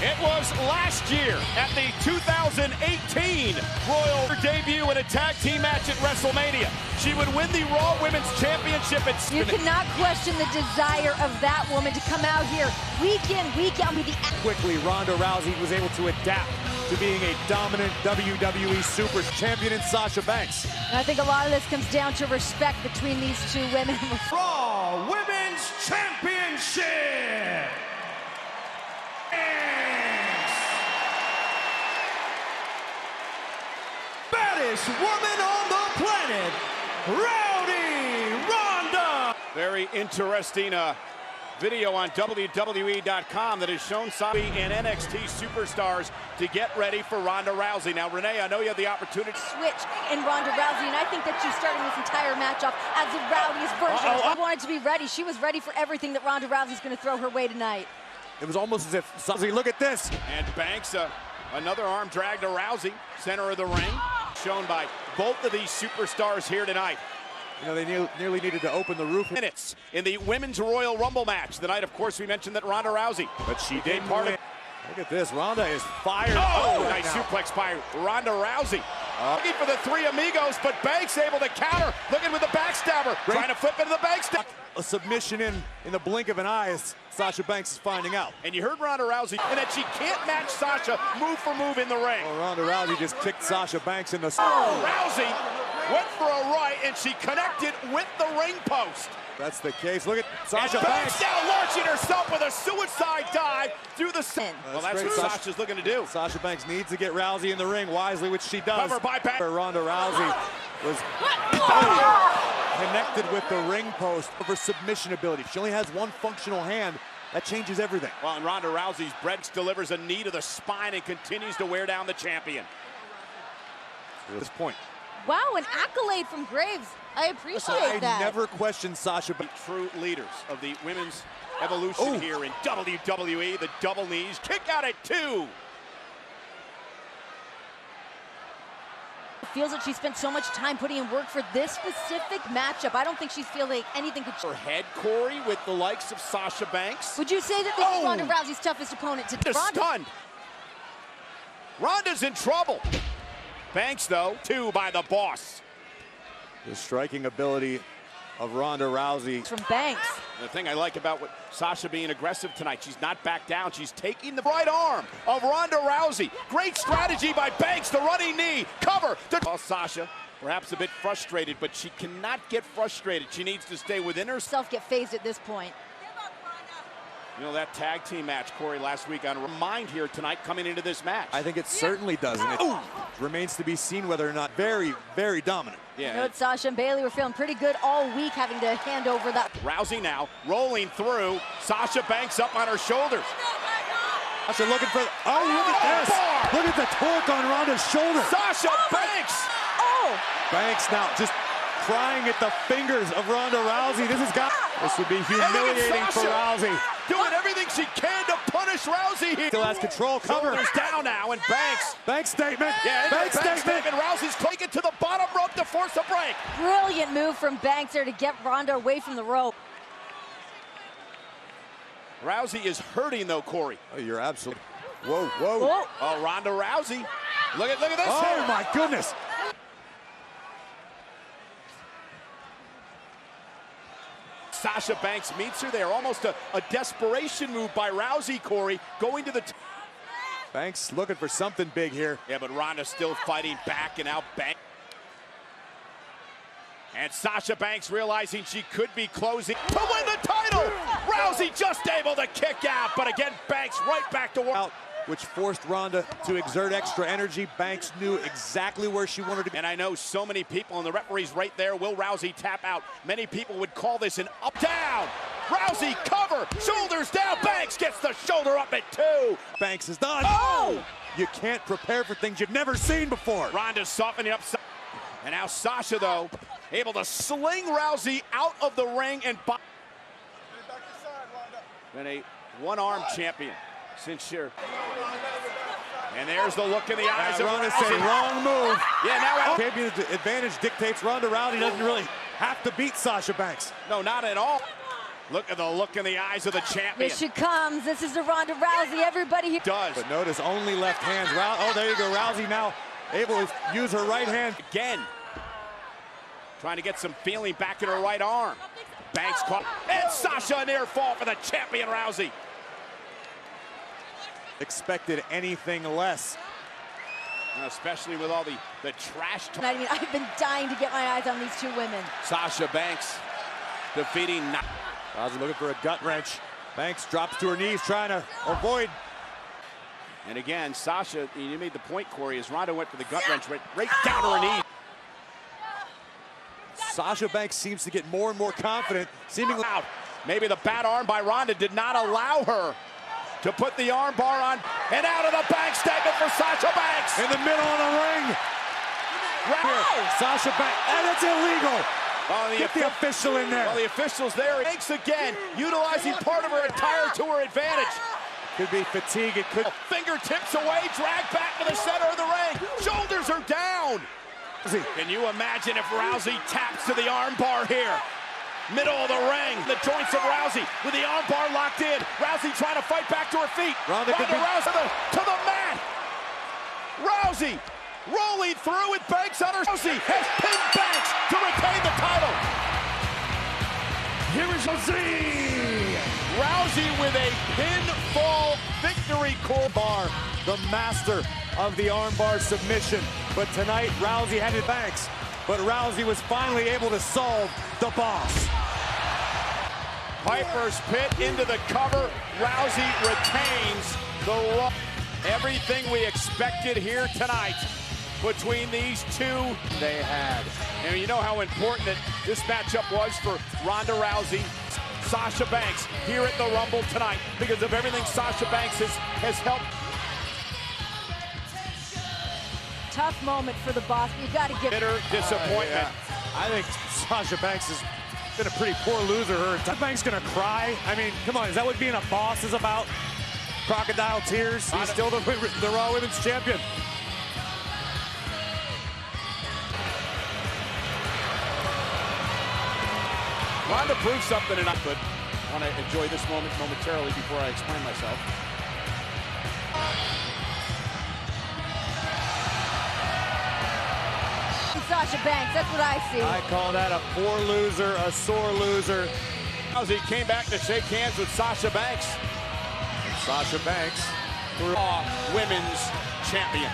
It was last year at the 2018 Royal debut in a tag team match at WrestleMania. She would win the Raw Women's Championship at You cannot question the desire of that woman to come out here week in, week out with the... Quickly, Ronda Rousey was able to adapt to being a dominant WWE Super Champion in Sasha Banks. And I think a lot of this comes down to respect between these two women. Raw Women's Championship! Baddest woman on the planet, Rowdy Ronda! Very interesting video on WWE.com that has shown Sabi and NXT superstars to get ready for Ronda Rousey. Now, Renee, I know you have the opportunity to switch in Ronda Rousey, and I think that she's starting this entire match off as the rowdiest version. She wanted to be ready. She was ready for everything that Ronda Rousey's going to throw her way tonight. It was almost as if Rousey, look at this. And Banks, another arm drag to Rousey, center of the ring, shown by both of these superstars here tonight. You know, they nearly needed to open the roof. Minutes in the Women's Royal Rumble match. The night, of course, we mentioned that Ronda Rousey, but she did part of it. Look at this, Ronda is fired. Oh, nice suplex by Ronda Rousey. Looking for the three amigos, but Banks able to counter. Looking with the backstabber, trying to flip into the backstabber. A submission in the blink of an eye, as Sasha Banks is finding out. And you heard Ronda Rousey, and that she can't match Sasha move for move in the ring. Oh, Ronda Rousey just kicked Sasha Banks in the... Rousey went for a right, and she connected with the ring post. That's the case. Look at Sasha Banks now launching herself with a suicide dive through the... Well, that's what Sasha's looking to do. Sasha Banks needs to get Rousey in the ring wisely, which she does. Cover by Banks. Ronda Rousey was connected with the ring post of her submission ability. She only has one functional hand. That changes everything. Well, and Ronda Rousey's Brett delivers a knee to the spine and continues to wear down the champion. At this point. Wow, an accolade from Graves. I appreciate that. I never questioned Sasha. But true leaders of the women's evolution here in WWE, the double knees, kick out at 2. Feels like she spent so much time putting in work for this specific matchup. I don't think she's feeling anything could... Her head, Corey, with the likes of Sasha Banks. Would you say that this is Ronda Rousey's toughest opponent today? Stunned. Ronda's in trouble. Banks, though, 2 by the boss. The striking ability of Ronda Rousey. From Banks. The thing I like about what Sasha being aggressive tonight, she's not back down. She's taking the right arm of Ronda Rousey. Great strategy by Banks, the running knee. Cover. Well, Sasha, perhaps a bit frustrated, but she cannot get frustrated. She needs to stay within herself. Get phased at this point. You know, that tag team match, Corey, last week on a remind here tonight coming into this match. I think it certainly does. And it remains to be seen whether or not very, very dominant. Yeah. You know, Sasha and Bayley were feeling pretty good all week having to hand over that. Rousey now rolling through. Sasha Banks up on her shoulders. Sasha looking for... Oh, look at this. Look at the torque on Ronda's shoulder. Sasha Banks. Banks now just prying at the fingers of Ronda Rousey. This would be humiliating for Rousey. Doing everything she can to punish Rousey here. Still has control. Cover. Shoulders down now, and Banks. Banks statement. Yeah, Banks statement. And Rousey's taken to the bottom rope to force a break. Brilliant move from Banks there to get Ronda away from the rope. Rousey is hurting though, Corey. Oh, you're absolutely... Whoa, whoa. Oh, Ronda Rousey. Look at this. Oh, my goodness. Sasha Banks meets her there. Almost a desperation move by Rousey, Corey, going to the... Banks looking for something big here. Yeah, but Ronda still fighting back, and now Banks. And Sasha Banks realizing she could be closing to win the title. Rousey just able to kick out, but again, Banks right back to work. Which forced Ronda to exert extra energy. Banks knew exactly where she wanted to be. And I know so many people, and the referee's right there. Will Rousey tap out? Many people would call this an up-down. Rousey cover, shoulders down. Banks gets the shoulder up at 2. Banks is done. Oh! You can't prepare for things you've never seen before. Ronda's softening up. And now Sasha, though, able to sling Rousey out of the ring and... Been a one-arm champion since you're... And there's the look in the eyes of Ronda Rousey. saying wrong move. Yeah, now... Champion's advantage dictates Ronda Rousey doesn't really have to beat Sasha Banks. No, not at all. Look at the look in the eyes of the champion. Here she comes. This is the Ronda Rousey. Everybody here Does. But notice only left hands. Oh, there you go. Rousey now able to use her right hand. Again. Trying to get some feeling back in her right arm. Banks caught. And Sasha, a near fall for the champion Rousey. Expected anything less. Especially with all the trash talk. I mean, I've been dying to get my eyes on these two women. Sasha Banks defeating. Rousey looking for a gut wrench. Banks drops to her knees, trying to avoid. And again, Sasha, you made the point, Corey, as Ronda went for the gut wrench right down to her knees. Sasha Banks seems to get more and more confident, seemingly out. Maybe the bad arm by Ronda did not allow her to put the arm bar on. And out of the bank statement for Sasha Banks. in the middle of the ring. Here, Sasha Banks, and it's illegal. Get the official in there. Well, the official's there. Banks again, utilizing part of her attire to her advantage. Could be fatigue. It could. Fingertips away, drag back to the center of the ring. Shoulders are down. Can you imagine if Rousey taps to the arm bar here? Middle of the ring, the joints of Rousey with the arm bar locked in. Rousey trying to fight back to her feet. Ronda Rousey to the mat. Rousey rolling through with Banks on her. Rousey has pinned Banks to retain the title. Here is Rousey. Rousey with a pinfall victory. Bar, the master of the armbar submission. But tonight, Rousey had it Banks. But Rousey was finally able to solve the boss. Piper's pit into the cover. Rousey retains the everything we expected here tonight between these two they had. And you know how important that this matchup was for Ronda Rousey, Sasha Banks here at the Rumble tonight because of everything Sasha Banks has helped. Tough moment for the boss. You got to give bitter disappointment. Yeah. I think Sasha Banks has been a pretty poor loser. Banks gonna cry. I mean, come on, is that what being a boss is about? Crocodile tears. He's still the Raw Women's Champion. Ronda proved something enough, but I want to enjoy this moment momentarily before I explain myself. Sasha Banks, that's what I see. I call that a poor loser, a sore loser. Rousey came back to shake hands with Sasha Banks. Sasha Banks, Raw Women's Champion.